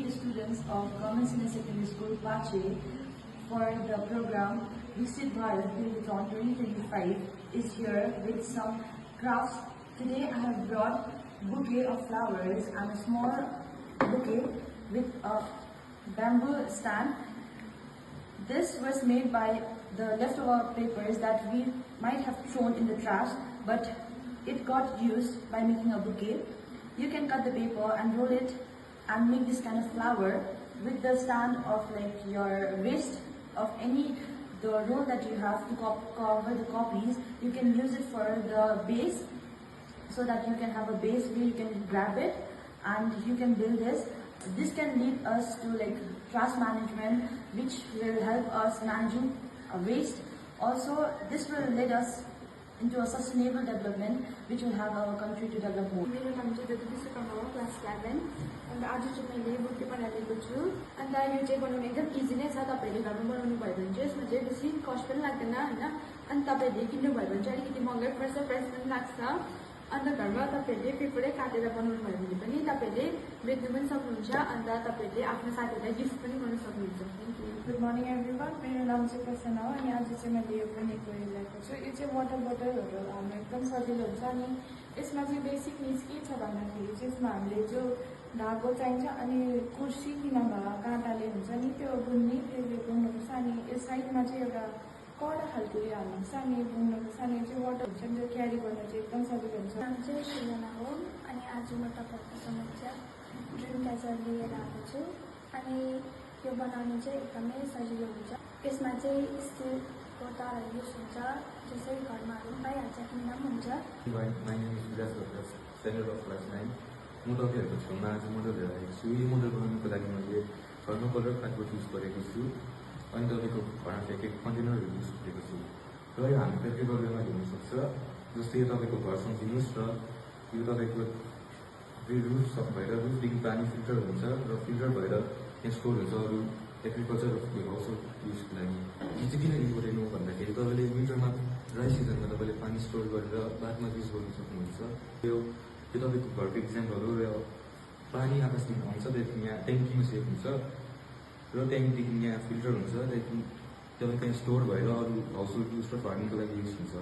the students of Government Senior Secondary School, Pache, for the program Viksit Bharat Buildathon 2025 is here with some crafts. Today I have brought bouquet of flowers and a small bouquet with a bamboo stand. This was made by the leftover papers that we might have thrown in the trash, but it got used by making a bouquet. You can cut the paper and roll it and make this kind of flower with the stand of like your waste of the roll that you have to cover the copies. You can use it for the base so that you can have a base where you can grab it and you can build this. This can lead us to like trash management, which will help us managing waste. Also, this will lead us into a sustainable development, which will have our country to develop more. मेरो नाम चाहिँ ज्योति विश्वकर्मा हो, class 11 अन्त आज चाहिँ मैले bouquet बनाएको छु अन्त यो चाहिँ बनाउनु एकदम इजी नै छ। तपाईहरुले घरमा बनाउनु भयो भने चाहिँ यसमा चाहिँ बेसी कस्ट पनि लाग्दैन हैन। अनि तपाईहरुले किन्नु भयो भने चाहिँ अलिकति महँगै पर्छ, प्राइस पनि लाग्छ। अन्त घरमा तपाईहरुले पेपरै काटेर बनाउनु भयो भने पनि तपाईहरुले बेच्नु पनि सक्नुहुन्छ अन्त तपाईहरुले आफ्नो साथीहरुलाई गिफ्ट पनि गर्न सक्नुहुन्छ। Thank you. Good morning everyone, मेरो नाम चाहिँ प्रसन्न हो अनि आज चाहिँ मैले यो बनेको ल्याएको छु। यो चाहिँ वाटर बोतलहरू हाम्रो एकदम सजिलो हुन्छ अनि यसमा चाहिँ बेसिक निड्स के छ भन्दाखेरि चाहिँ यसमा हामीले जो धागो चाहिन्छ अनि कुर्सी कि नभए काँटाले हुन्छ नि त्यो बुन्ने, त्यसले बुन्नुपर्छ अनि यो साइडमा चाहिँ एउटा कडा खालको उयो हाल्नुपर्छ अनि बुन्नुपर्छ अनि चाहिँ वाटर हुन्छ नि त्यो क्यारी गर्न चाहिँ एकदम सजिलो हुन्छ। नाम चाहिँ सृजना हो अनि आज म तपाईँहरूको समक्ष ड्रिम क्याचर लिएर आएको छु अनि यो बनाउनु चाहिँ एकदमै सजिलो हुन्छ। यसमा चाहिँ स्टिलको तारहरू युज हुन्छ जसरी घरमाहरू पनि पाइहाल्छ, किन्दा पनि हुन्छ। My name is Vilas Lopez, standard of class 9. म तपाईँहरूको छेउमा आज मोडल लिएर आएको छु। यो मोडल बनाउनुको लागि मैले घरमा कलर कार्डबोर्ड युज गरेको छु अनि तपाईँको घरमा फ्याँकेको कन्टेनरहरू युज गरेको छु र यो हामी प्र्याक्टिकल वेमा हुनसक्छ। जस्तै यो तपाईँको घर सम्झिनुहोस् र यो तपाईँको रुफ भएर रुफदेखि पानी फिल्टर हुन्छ र फिल्टर भएर यहाँ स्टोर हुन्छ अरू एग्रिकल्चर हाउस युजको लागि। यो चाहिँ किन इम्पोर्टेन्ट हो भन्दाखेरि तपाईँले विन्टरमा ड्राई सिजनमा तपाईँले पानी स्टोर गरेर बादमा युज गर्न सक्नुहुन्छ। यो तपाईँको घरको इक्जाम्पल हो र पानी आकाशदेखि आउँछ, त्यहाँदेखि यहाँ ट्याङ्कीमा सेभ हुन्छ र ट्याङ्कीदेखि यहाँ फिल्टर हुन्छ, त्यहाँदेखि तपाईँ त्यहाँ स्टोर भएर अरू हाउस होल्ड युज र फार्मिङको लागि युज हुन्छ।